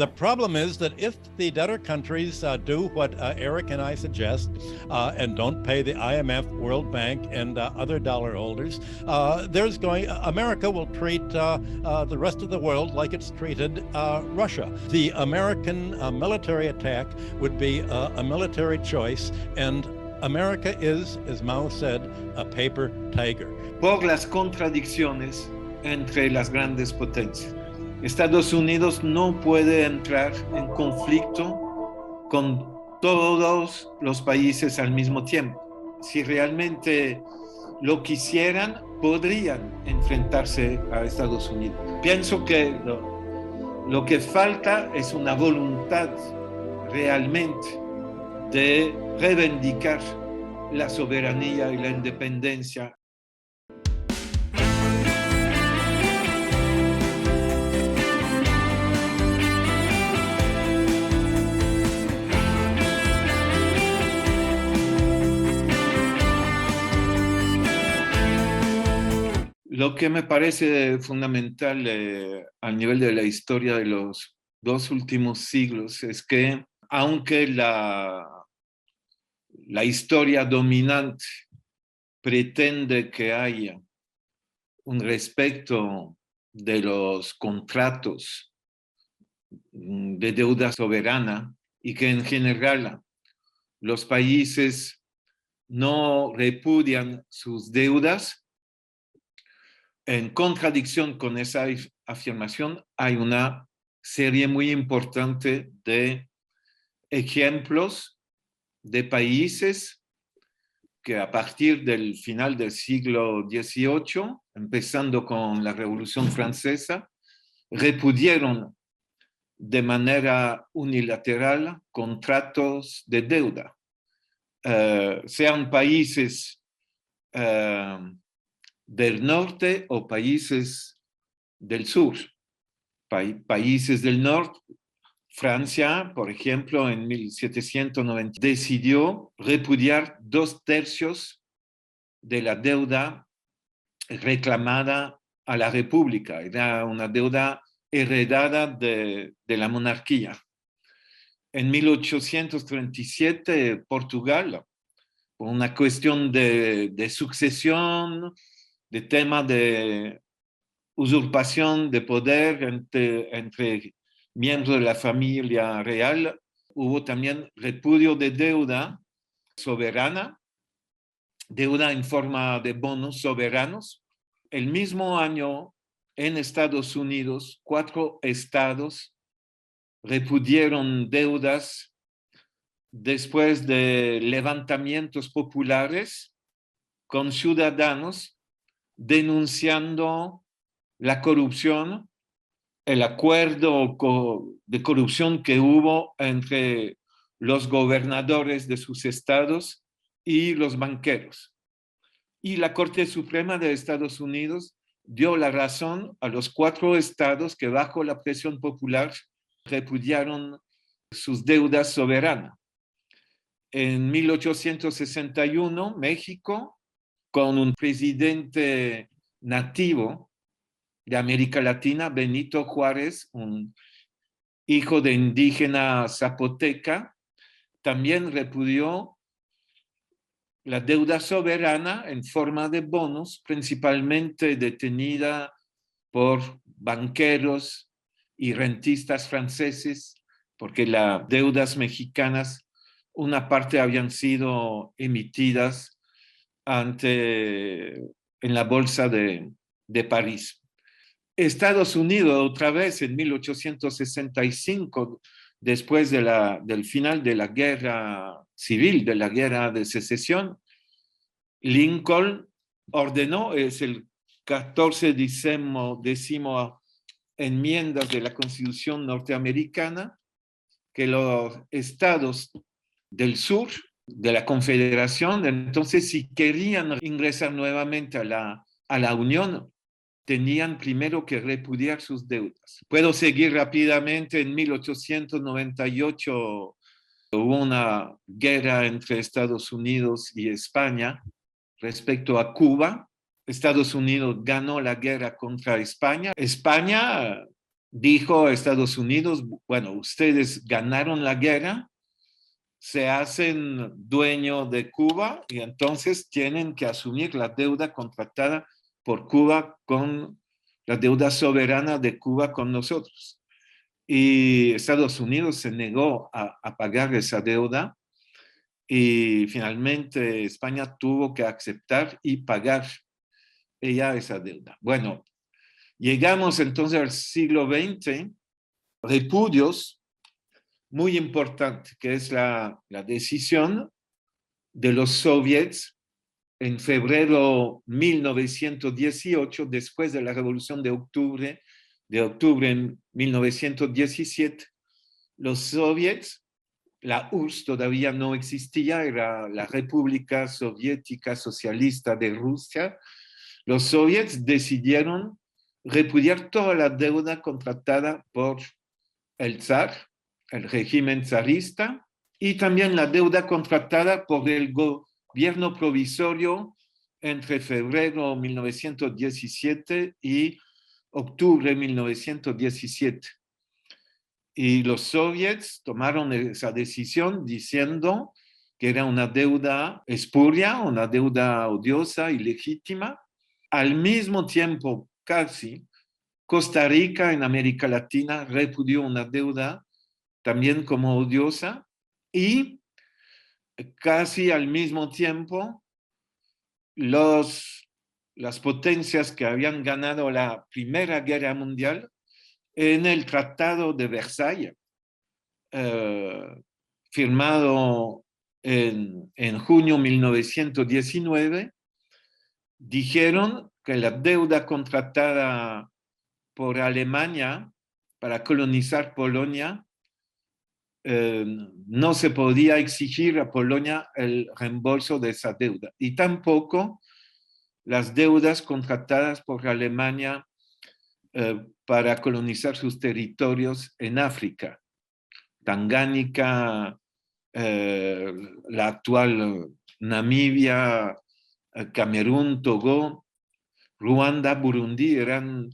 The problem is that if the debtor countries do what Eric and I suggest and don't pay the IMF, World Bank, and other dollar holders, America will treat the rest of the world like it's treated Russia. The American military attack would be a military choice, and America is, as Mao said, a paper tiger. Por las contradicciones entre las grandes potencias. Estados Unidos no puede entrar en conflicto con todos los países al mismo tiempo. Si realmente lo quisieran, podrían enfrentarse a Estados Unidos. Pienso que lo que falta es una voluntad realmente de reivindicar la soberanía y la independencia. Lo que me parece fundamental al nivel de la historia de los 2 últimos siglos es que aunque la historia dominante pretende que haya un respeto de los contratos de deuda soberana y que en general los países no repudian sus deudas, en contradicción con esa afirmación hay una serie muy importante de ejemplos de países que a partir del final del siglo XVIII, empezando con la Revolución Francesa, repudiaron de manera unilateral contratos de deuda, sean países del norte o países del sur. Países del norte, Francia, por ejemplo, en 1790 decidió repudiar 2/3 de la deuda reclamada a la República. Era una deuda heredada de la monarquía. En 1837, Portugal, por una cuestión de sucesión, de tema de usurpación de poder entre miembros de la familia real, hubo también repudio de deuda soberana, deuda en forma de bonos soberanos. El mismo año, en Estados Unidos, 4 estados repudiaron deudas después de levantamientos populares con ciudadanos denunciando la corrupción, el acuerdo de corrupción que hubo entre los gobernadores de sus estados y los banqueros. Y la Corte Suprema de Estados Unidos dio la razón a los 4 estados que bajo la presión popular repudiaron sus deudas soberanas. En 1861, México, con un presidente nativo de América Latina, Benito Juárez, un hijo de indígena zapoteca, también repudió la deuda soberana en forma de bonos, principalmente detenida por banqueros y rentistas franceses, porque las deudas mexicanas, una parte habían sido emitidas en la bolsa de París. Estados Unidos, otra vez en 1865, después del final de la guerra civil, de la guerra de secesión, Lincoln ordenó, es el 14ª enmiendas de la Constitución norteamericana, que los estados del sur de la Confederación, entonces si querían ingresar nuevamente a la Unión, tenían primero que repudiar sus deudas. Puedo seguir rápidamente. En 1898 hubo una guerra entre Estados Unidos y España respecto a Cuba. Estados Unidos ganó la guerra contra España. España dijo a Estados Unidos, bueno, ustedes ganaron la guerra, se hacen dueño de Cuba y entonces tienen que asumir la deuda contratada por Cuba con la deuda soberana de Cuba con nosotros. Y Estados Unidos se negó a pagar esa deuda y finalmente España tuvo que aceptar y pagar ella esa deuda. Bueno, llegamos entonces al siglo XX, repudios muy importante, que es la decisión de los soviets en febrero 1918, después de la Revolución de octubre en 1917, los soviets, la URSS todavía no existía, era la República Soviética Socialista de Rusia, los soviets decidieron repudiar toda la deuda contratada por el zar, el régimen zarista, y también la deuda contratada por el gobierno provisorio entre febrero 1917 y octubre 1917. Y los soviets tomaron esa decisión diciendo que era una deuda espuria, una deuda odiosa, ilegítima. Al mismo tiempo, casi, Costa Rica en América Latina repudió una deuda también como odiosa y casi al mismo tiempo las potencias que habían ganado la Primera Guerra Mundial en el Tratado de Versalles, firmado en junio de 1919, dijeron que la deuda contratada por Alemania para colonizar Polonia no se podía exigir a Polonia el reembolso de esa deuda y tampoco las deudas contratadas por Alemania para colonizar sus territorios en África, Tangánica, la actual Namibia, Camerún, Togo, Ruanda, Burundi, eran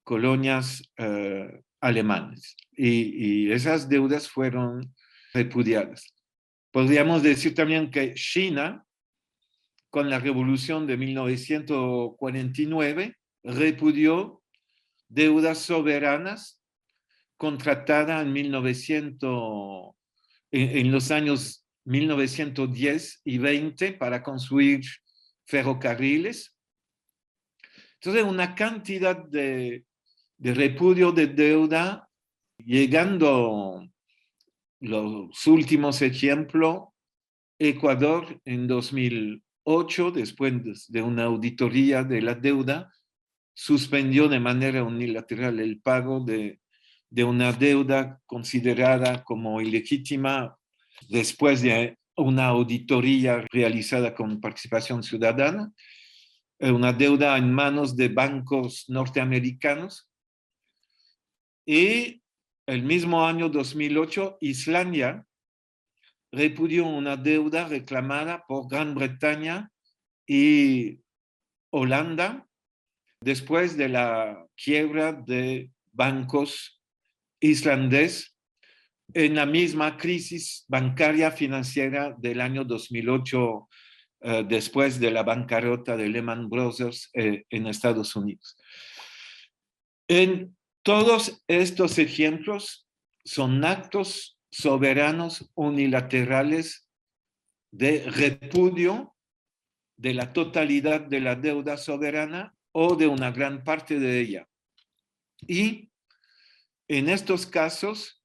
colonias alemanes y esas deudas fueron repudiadas. Podríamos decir también que China, con la revolución de 1949, repudió deudas soberanas contratadas en los años 1910 y 20 para construir ferrocarriles. Entonces, una cantidad de repudio de deuda, llegando los últimos ejemplos, Ecuador en 2008, después de una auditoría de la deuda, suspendió de manera unilateral el pago de una deuda considerada como ilegítima después de una auditoría realizada con participación ciudadana, una deuda en manos de bancos norteamericanos. Y el mismo año 2008, Islandia repudió una deuda reclamada por Gran Bretaña y Holanda después de la quiebra de bancos islandés en la misma crisis bancaria financiera del año 2008, después de la bancarrota de Lehman Brothers en Estados Unidos. En todos estos ejemplos son actos soberanos unilaterales de repudio de la totalidad de la deuda soberana o de una gran parte de ella. Y en estos casos,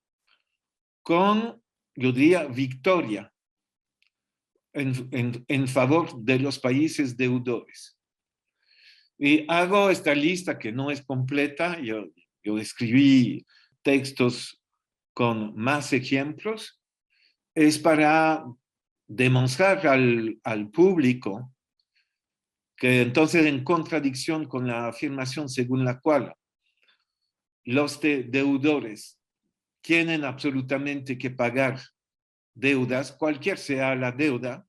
con, yo diría, victoria en favor de los países deudores. Y hago esta lista que no es completa, yo escribí textos con más ejemplos, es para demostrar al público que entonces, en contradicción con la afirmación según la cual los deudores tienen absolutamente que pagar deudas, cualquier sea la deuda,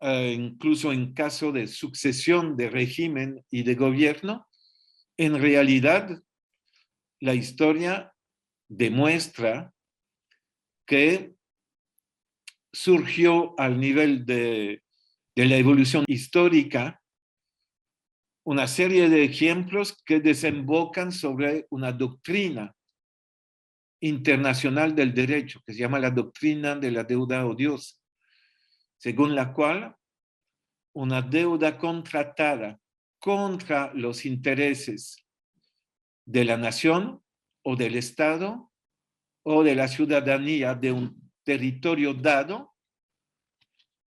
incluso en caso de sucesión de régimen y de gobierno, en realidad la historia demuestra que surgió al nivel de la evolución histórica una serie de ejemplos que desembocan sobre una doctrina internacional del derecho, que se llama la doctrina de la deuda odiosa, según la cual una deuda contratada contra los intereses de la nación o del Estado o de la ciudadanía de un territorio dado,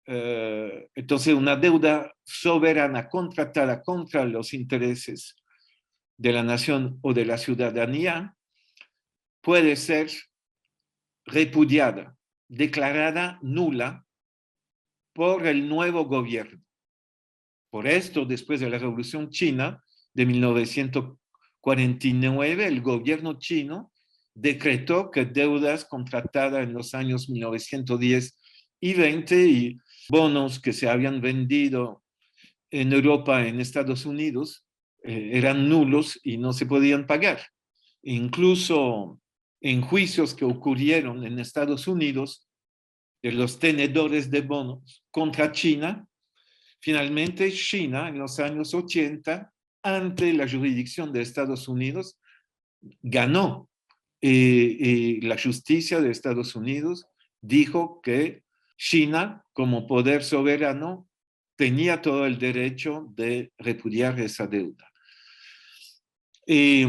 entonces una deuda soberana contratada contra los intereses de la nación o de la ciudadanía puede ser repudiada, declarada nula por el nuevo gobierno. Por esto, después de la Revolución China de 1949, el gobierno chino decretó que deudas contratadas en los años 1910 y 20 y bonos que se habían vendido en Europa, en Estados Unidos, eran nulos y no se podían pagar. Incluso en juicios que ocurrieron en Estados Unidos de los tenedores de bonos contra China, finalmente China en los años 80, ante la jurisdicción de Estados Unidos, ganó. Y la justicia de Estados Unidos dijo que China, como poder soberano, tenía todo el derecho de repudiar esa deuda. Y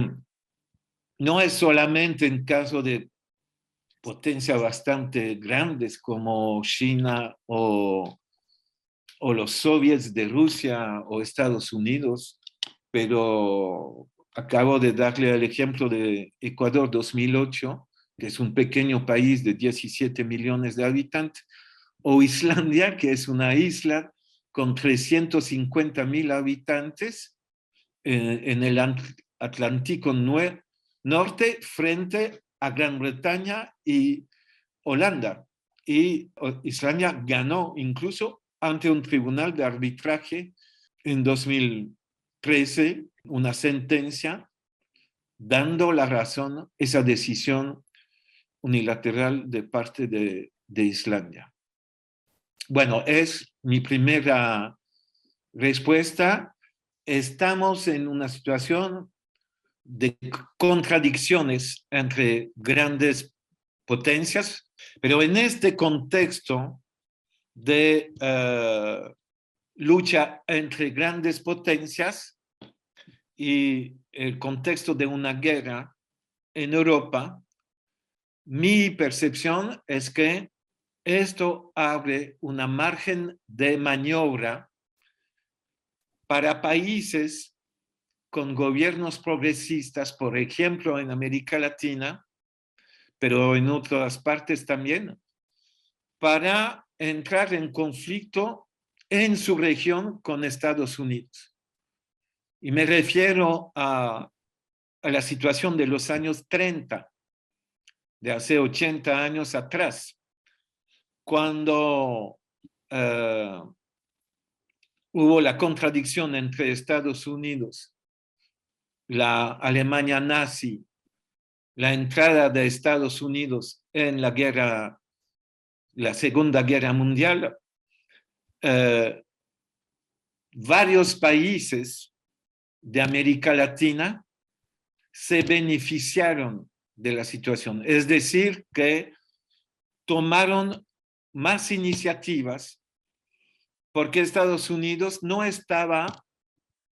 no es solamente en caso de potencias bastante grandes como China o los soviets de Rusia o Estados Unidos, pero acabo de darle el ejemplo de Ecuador 2008, que es un pequeño país de 17 millones de habitantes, o Islandia, que es una isla con 350.000 habitantes en el Atlántico Norte frente a Gran Bretaña y Holanda. Y Islandia ganó incluso ante un tribunal de arbitraje en 2013 una sentencia dando la razón a esa decisión unilateral de parte de Islandia. Bueno, es mi primera respuesta. Estamos en una situación de contradicciones entre grandes potencias, pero en este contexto de lucha entre grandes potencias y el contexto de una guerra en Europa, mi percepción es que esto abre una margen de maniobra para países con gobiernos progresistas, por ejemplo, en América Latina, pero en otras partes también, para entrar en conflicto en su región con Estados Unidos. Y me refiero a la situación de los años 30, de hace 80 años atrás, cuando hubo la contradicción entre Estados Unidos, la Alemania nazi, la entrada de Estados Unidos en la Segunda Guerra Mundial, varios países de América Latina se beneficiaron de la situación. Es decir, que tomaron más iniciativas porque Estados Unidos no estaba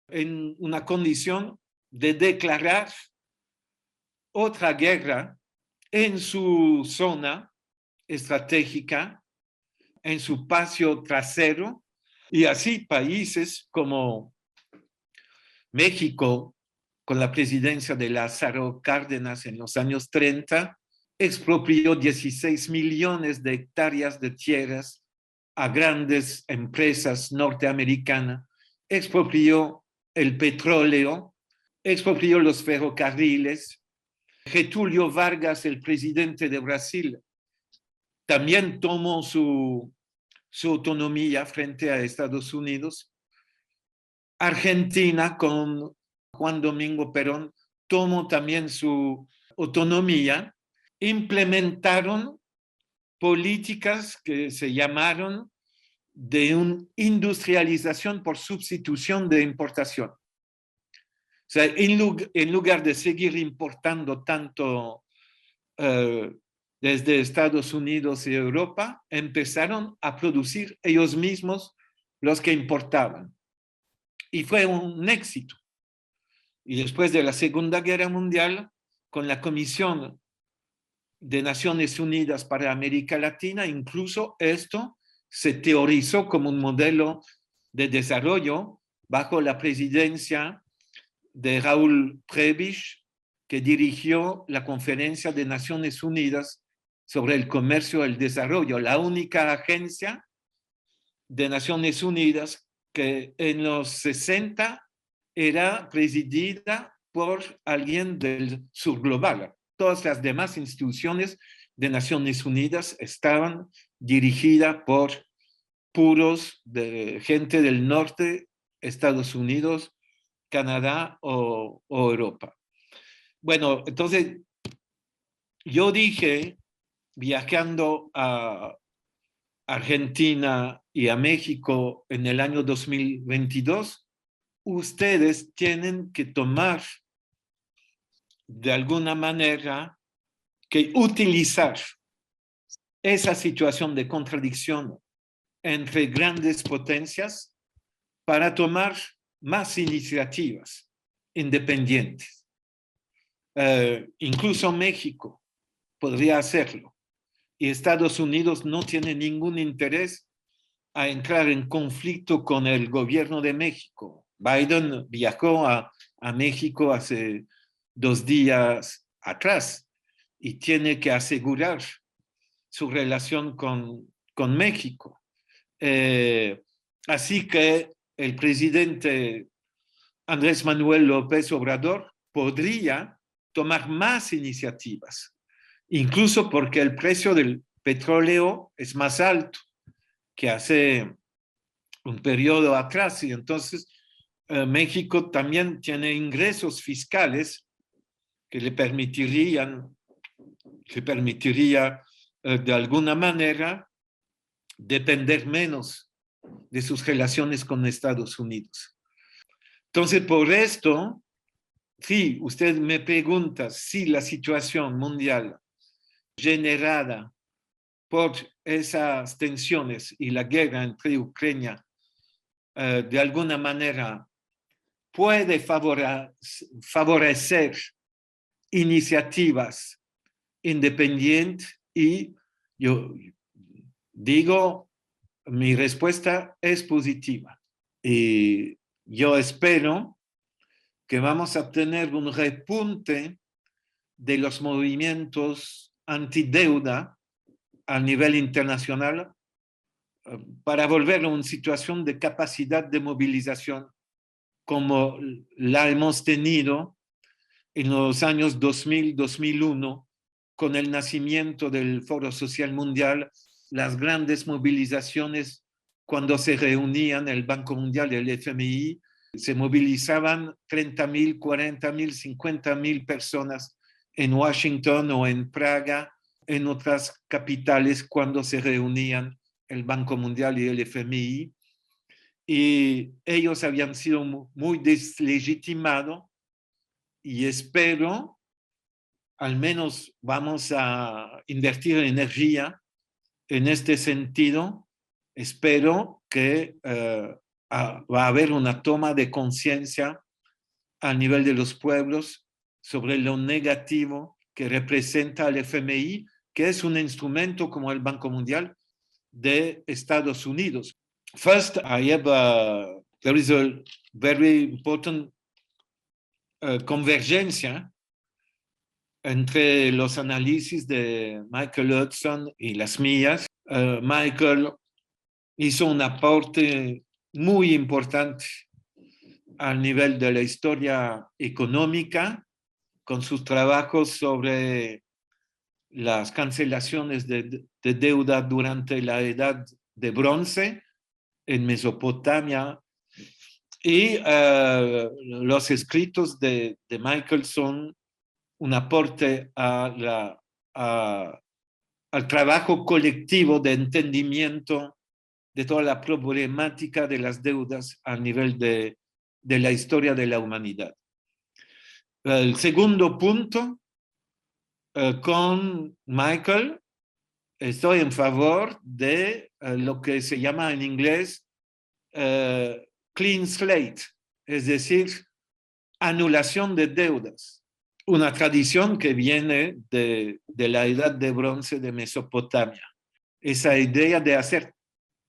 en una condición de declarar otra guerra en su zona estratégica, en su patio trasero, y así países como México, con la presidencia de Lázaro Cárdenas en los años 30, expropió 16 millones de hectáreas de tierras a grandes empresas norteamericanas, expropió el petróleo, expropió los ferrocarriles. Getúlio Vargas, el presidente de Brasil, también tomó su autonomía frente a Estados Unidos. Argentina, con Juan Domingo Perón, tomó también su autonomía, implementaron políticas que se llamaron de una industrialización por sustitución de importación. O sea, en lugar de seguir importando tanto desde Estados Unidos y Europa, empezaron a producir ellos mismos los que importaban. Y fue un éxito. Y después de la Segunda Guerra Mundial, con la Comisión de Naciones Unidas para América Latina, incluso esto se teorizó como un modelo de desarrollo bajo la presidencia de Raúl Prebisch, que dirigió la Conferencia de Naciones Unidas sobre el Comercio y el Desarrollo, la única agencia de Naciones Unidas que en los 60 era presidida por alguien del sur global. Todas las demás instituciones de Naciones Unidas estaban dirigidas por puros de gente del norte, Estados Unidos, Canadá o Europa. Bueno, entonces yo dije, viajando a Argentina y a México en el año 2022, ustedes tienen que tomar de alguna manera que utilizar esa situación de contradicción entre grandes potencias para tomar más iniciativas independientes. Incluso México podría hacerlo. Y Estados Unidos no tiene ningún interés a entrar en conflicto con el gobierno de México. Biden viajó a México hace 2 días atrás y tiene que asegurar su relación con México. Así que el presidente Andrés Manuel López Obrador podría tomar más iniciativas, incluso porque el precio del petróleo es más alto que hace un periodo atrás, y entonces México también tiene ingresos fiscales que le permitiría de alguna manera depender menos de sus relaciones con Estados Unidos. Entonces, por esto, sí, usted me pregunta si la situación mundial generada por esas tensiones y la guerra entre Ucrania de alguna manera puede favorecer iniciativas independientes, y yo digo, mi respuesta es positiva. Y yo espero que vamos a tener un repunte de los movimientos antideuda a nivel internacional para volver a una situación de capacidad de movilización como la hemos tenido en los años 2000-2001 con el nacimiento del Foro Social Mundial, las grandes movilizaciones cuando se reunían el Banco Mundial y el FMI, se movilizaban 30.000, 40.000, 50.000 personas en Washington o en Praga, en otras capitales cuando se reunían el Banco Mundial y el FMI, y ellos habían sido muy deslegitimados, y espero, al menos vamos a invertir energía en este sentido, espero que va a haber una toma de conciencia a nivel de los pueblos sobre lo negativo que representa el FMI, que es un instrumento como el Banco Mundial de Estados Unidos. First, there is a very important convergencia entre los análisis de Michael Hudson y las mías. Michael hizo un aporte muy importante al nivel de la historia económica con sus trabajos sobre las cancelaciones de deuda durante la Edad de Bronce en Mesopotamia Y los escritos de Michael son un aporte al trabajo colectivo de entendimiento de toda la problemática de las deudas a nivel de la historia de la humanidad. El segundo punto, con Michael, estoy en favor de lo que se llama en inglés clean slate, es decir, anulación de deudas. Una tradición que viene de la edad de bronce de Mesopotamia. Esa idea de hacer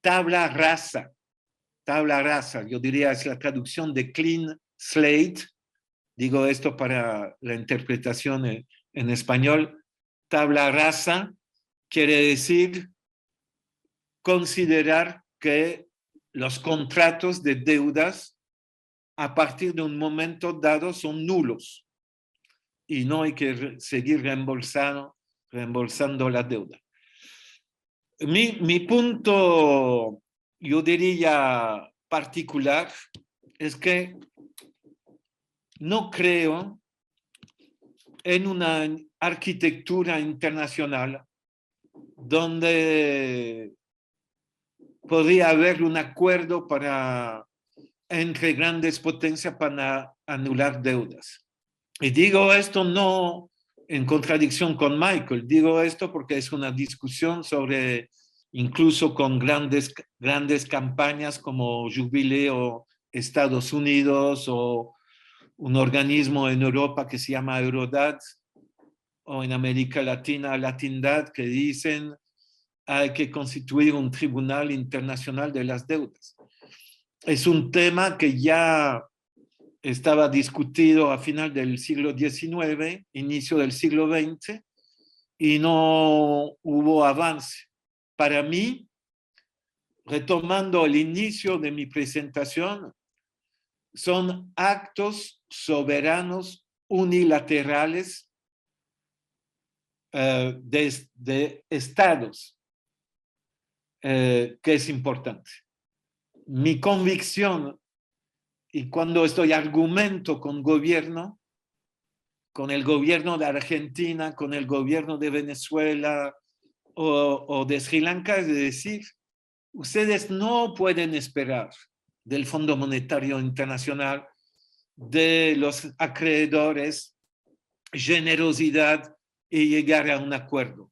tabla rasa, yo diría es la traducción de clean slate. Digo esto para la interpretación en español. Tabla rasa quiere decir considerar que los contratos de deudas a partir de un momento dado son nulos y no hay que seguir reembolsando la deuda. Mi punto, yo diría particular, es que no creo en una arquitectura internacional donde podría haber un acuerdo entre grandes potencias para anular deudas. Y digo esto no en contradicción con Michael, digo esto porque es una discusión sobre, incluso con grandes campañas como Jubileo Estados Unidos o un organismo en Europa que se llama Eurodad, o en América Latina, Latindad, que dicen hay que constituir un tribunal internacional de las deudas. Es un tema que ya estaba discutido a final del siglo XIX, inicio del siglo XX, y no hubo avance. Para mí, retomando el inicio de mi presentación, son actos soberanos unilaterales de estados, que es importante. Mi convicción, y cuando estoy argumento con gobierno, con el gobierno de Argentina, con el gobierno de Venezuela o de Sri Lanka, es decir, ustedes no pueden esperar del Fondo Monetario Internacional, de los acreedores, generosidad y llegar a un acuerdo.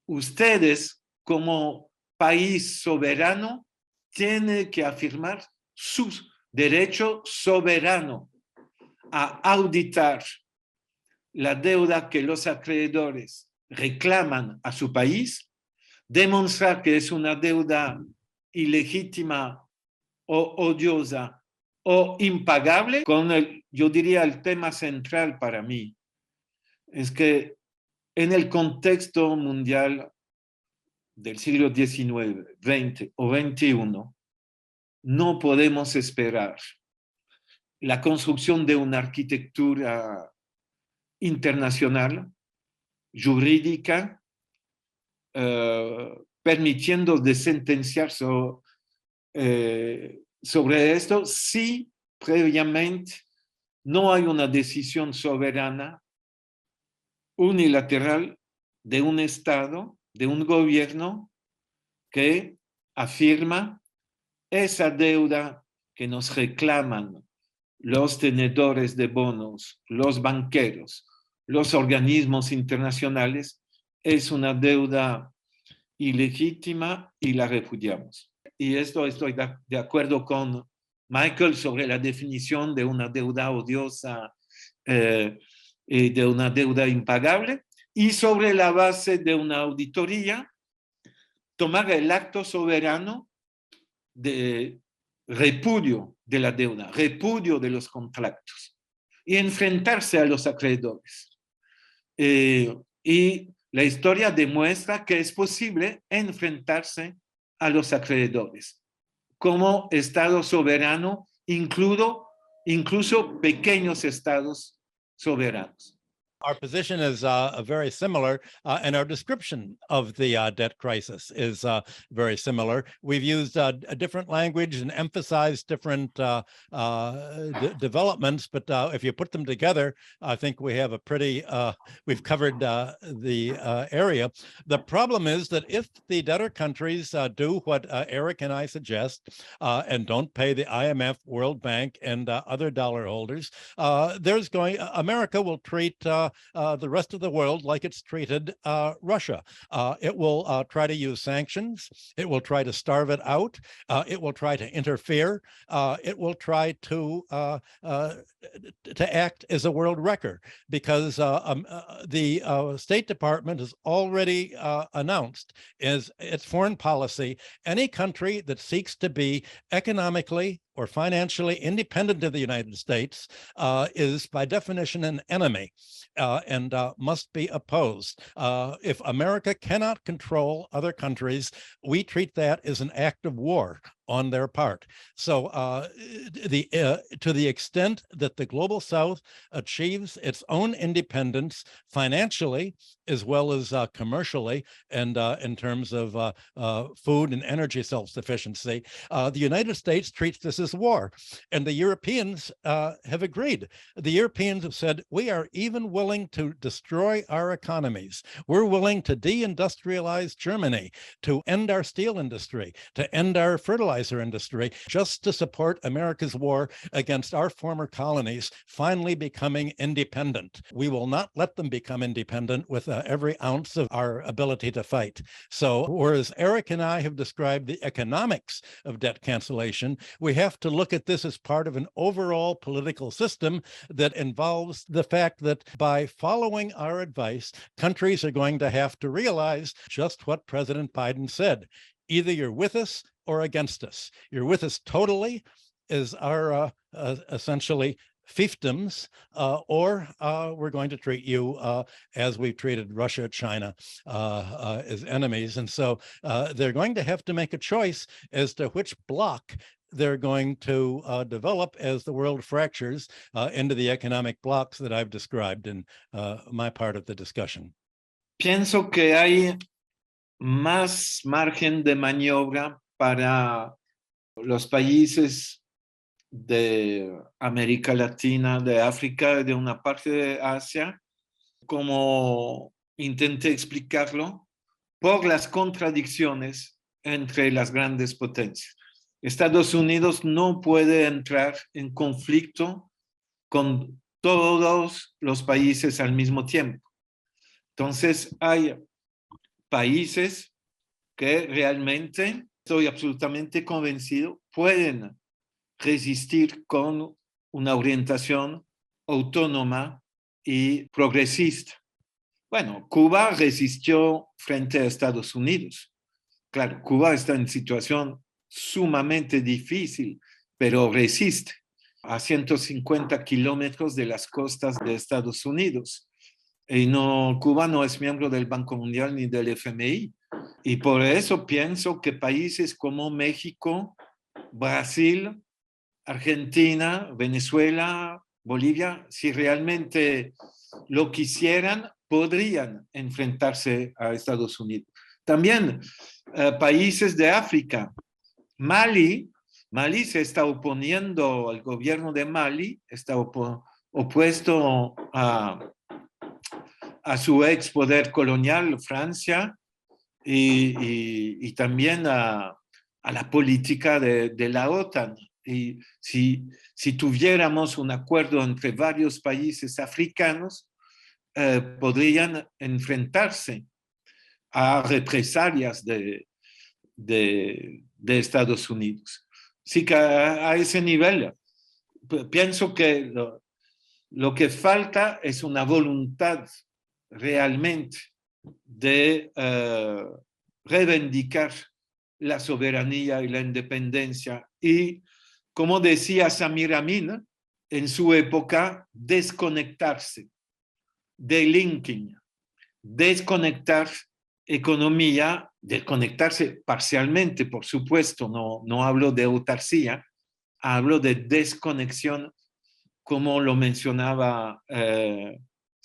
Ustedes, como país soberano, tienen que afirmar su derecho soberano a auditar la deuda que los acreedores reclaman a su país, demostrar que es una deuda ilegítima o odiosa o impagable. Yo diría el tema central para mí es que en el contexto mundial del siglo XIX, XX o XXI, no podemos esperar la construcción de una arquitectura internacional, jurídica, permitiendo de sentenciar sobre esto si previamente no hay una decisión soberana unilateral de un Estado, de un gobierno que afirma esa deuda que nos reclaman los tenedores de bonos, los banqueros, los organismos internacionales, es una deuda ilegítima y la repudiamos. Y esto estoy de acuerdo con Michael sobre la definición de una deuda odiosa y de una deuda impagable, y sobre la base de una auditoría, tomar el acto soberano de repudio de la deuda, repudio de los contratos y enfrentarse a los acreedores. Y la historia demuestra que es posible enfrentarse a los acreedores como Estado soberano, incluso pequeños estados soberanos. Our position is very similar, and our description of the debt crisis is very similar. We've used a different language and emphasized different developments, but if you put them together, I think we have a pretty, we've covered the area. The problem is that if the debtor countries do what Eric and I suggest and don't pay the IMF, World Bank, and other dollar holders, America will treat the rest of the world like it's treated Russia. It will try to use sanctions. It will try to starve it out. It will try to interfere. It will try to act as a world wrecker, because the State Department has already announced as its foreign policy, any country that seeks to be economically or financially independent of the United States is by definition an enemy and must be opposed. If America cannot control other countries, we treat that as an act of war on their part. So to the extent that the Global South achieves its own independence financially, as well as commercially, and in terms of food and energy self-sufficiency, the United States treats this as war. And the Europeans have agreed. The Europeans have said, we are even willing to destroy our economies. We're willing to deindustrialize Germany, to end our steel industry, to end our fertilizer industry, just to support America's war against our former colonies finally becoming independent. We will not let them become independent with every ounce of our ability to fight. So whereas Eric and I have described the economics of debt cancellation, we have to look at this as part of an overall political system that involves the fact that by following our advice, countries are going to have to realize just what President Biden said. Either you're with us or against us. You're with us totally as our essentially fiefdoms, or we're going to treat you as we've treated Russia, China as enemies. And so they're going to have to make a choice as to which block they're going to develop as the world fractures into the economic blocks that I've described in my part of the discussion. Pienso que hay más margen de maniobra para los países de América Latina, de África, de una parte de Asia, como intenté explicarlo, por las contradicciones entre las grandes potencias. Estados Unidos no puede entrar en conflicto con todos los países al mismo tiempo. Entonces hay países que realmente, estoy absolutamente convencido, pueden resistir con una orientación autónoma y progresista. Bueno, Cuba resistió frente a Estados Unidos. Claro, Cuba está en situación sumamente difícil, pero resiste a 150 kilómetros de las costas de Estados Unidos. Y no, Cuba no es miembro del Banco Mundial ni del FMI. Y por eso pienso que países como México, Brasil, Argentina, Venezuela, Bolivia, si realmente lo quisieran, podrían enfrentarse a Estados Unidos. También países de África. Mali se está oponiendo al gobierno de Mali, está opuesto a su ex poder colonial, Francia, y también a la política de la OTAN. Y si tuviéramos un acuerdo entre varios países africanos, podrían enfrentarse a represalias de Estados Unidos. Así que a ese nivel, pienso que lo que falta es una voluntad realmente de reivindicar la soberanía y la independencia y, como decía Samir Amin, en su época, desconectarse, delinking, desconectar economía, desconectarse parcialmente, por supuesto, no hablo de autarcía, hablo de desconexión, como lo mencionaba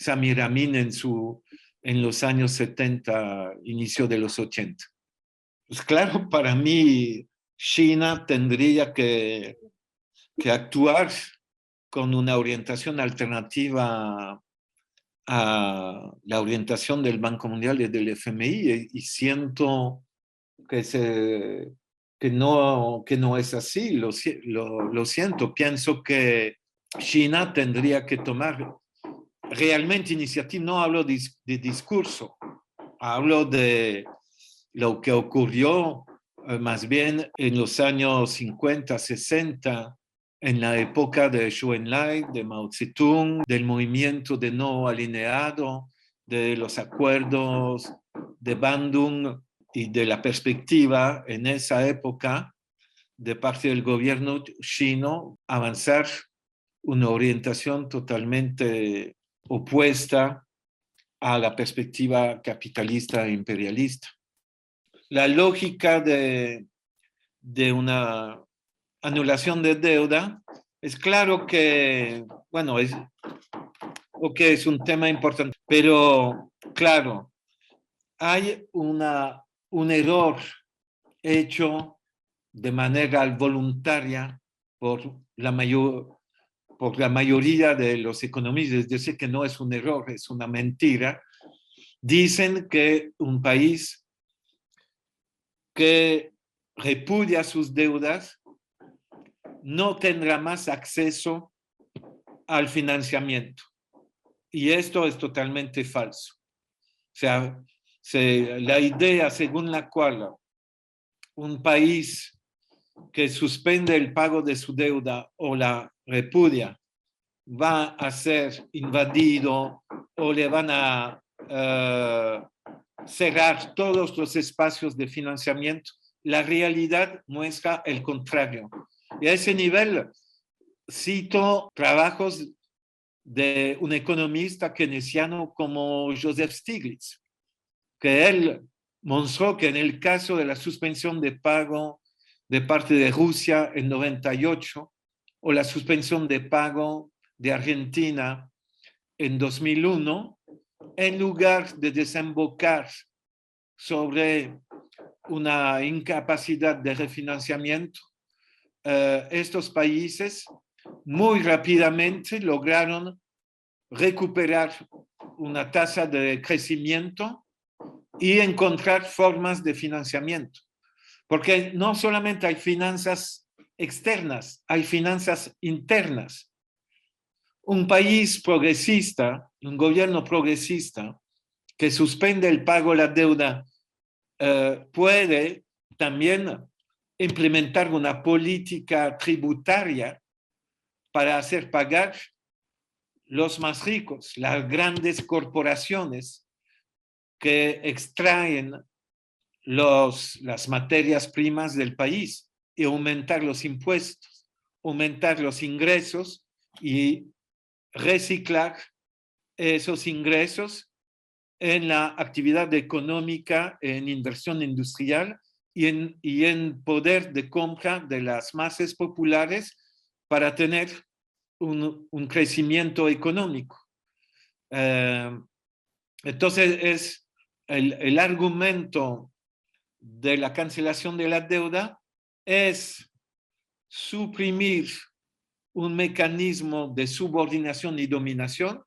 Samir Amin en los años 70, inicio de los 80. Pues claro, para mí China tendría que actuar con una orientación alternativa a la orientación del Banco Mundial y del FMI, y siento que no es así, lo siento. Pienso que China tendría que tomar realmente iniciativa. No hablo de discurso, hablo de lo que ocurrió más bien en los años 50, 60, en la época de Zhou Enlai, de Mao Zedong, del movimiento de no alineado, de los acuerdos de Bandung y de la perspectiva en esa época de parte del gobierno chino avanzar una orientación totalmente opuesta a la perspectiva capitalista e imperialista. La lógica de una anulación de deuda es claro que, bueno, es un tema importante, pero claro, hay un error hecho de manera voluntaria por la mayoría de los economistas, es decir, que no es un error, es una mentira. Dicen que un país que repudia sus deudas no tendrá más acceso al financiamiento. Y esto es totalmente falso. O sea, la idea según la cual un país que suspende el pago de su deuda o la repudia va a ser invadido o le van a cerrar todos los espacios de financiamiento, la realidad muestra el contrario. Y a ese nivel cito trabajos de un economista keynesiano como Joseph Stiglitz, que él mostró que en el caso de la suspensión de pago de parte de Rusia en 98 o la suspensión de pago de Argentina en 2001, en lugar de desembocar sobre una incapacidad de refinanciamiento, estos países muy rápidamente lograron recuperar una tasa de crecimiento y encontrar formas de financiamiento. Porque no solamente hay finanzas externas, hay finanzas internas. Un país progresista, un gobierno progresista que suspende el pago de la deuda puede también implementar una política tributaria para hacer pagar los más ricos, las grandes corporaciones que extraen las materias primas del país y aumentar los impuestos, aumentar los ingresos y reciclar esos ingresos en la actividad económica, en inversión industrial y en poder de compra de las masas populares para tener un crecimiento económico. Entonces, es el argumento de la cancelación de la deuda es suprimir un mecanismo de subordinación y dominación,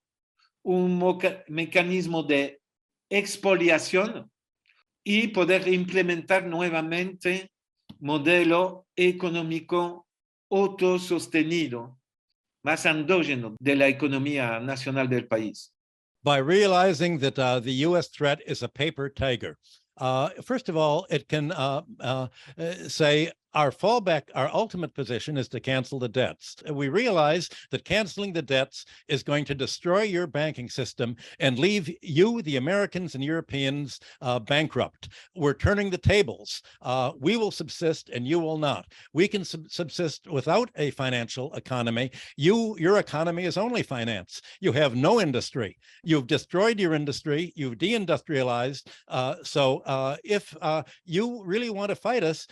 un mecanismo de expoliación y poder implementar nuevamente modelo económico autosostenido, más endógeno de la economía nacional del país. By realizing that the U.S. threat is a paper tiger, first of all, it can say our fallback, our ultimate position is to cancel the debts. We realize that canceling the debts is going to destroy your banking system and leave you, the Americans and Europeans, bankrupt. We're turning the tables. We will subsist and you will not. We can subsist without a financial economy. Your economy is only finance. You have no industry. You've destroyed your industry. You've deindustrialized. So if you really want to fight us,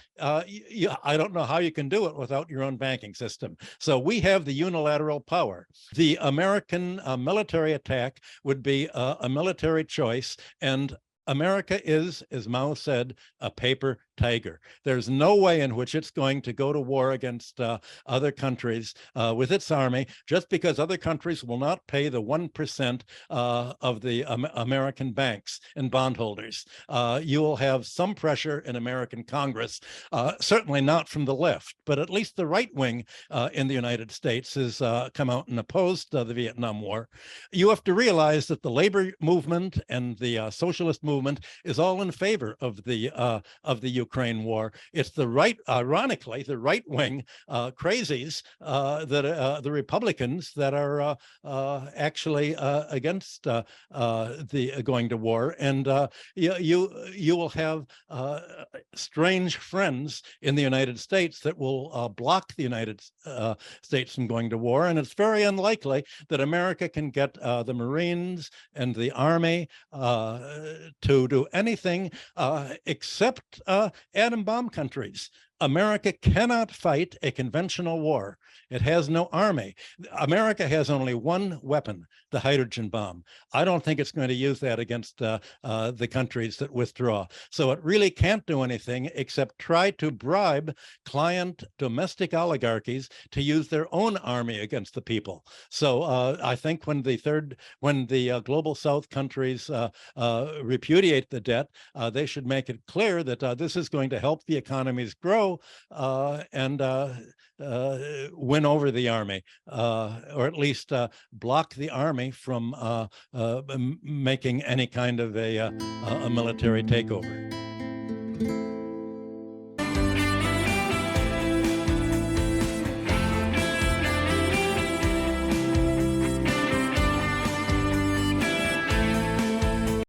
I don't know how you can do it without your own banking system. So we have the unilateral power. The American military attack would be a military choice, and America is, as Mao said, a paper tiger. There's no way in which it's going to go to war against other countries with its army just because other countries will not pay the 1% of the American banks and bondholders. You will have some pressure in American Congress, certainly not from the left, but at least the right wing in the United States has come out and opposed the Vietnam War. You have to realize that the labor movement and the socialist movement is all in favor of the Ukraine war. It's the right, ironically, the right wing crazies that the Republicans that are actually against the going to war, and you will have strange friends in the United States that will block the United States from going to war, and it's very unlikely that America can get the Marines and the Army to do anything except atom bomb countries. America cannot fight a conventional war. It has no army. America has only one weapon, the hydrogen bomb. I don't think it's going to use that against the countries that withdraw. So it really can't do anything except try to bribe client domestic oligarchies to use their own army against the people. So I think when the global South countries repudiate the debt, they should make it clear that this is going to help the economies grow and win over the army, or at least block the army from making any kind of a military takeover.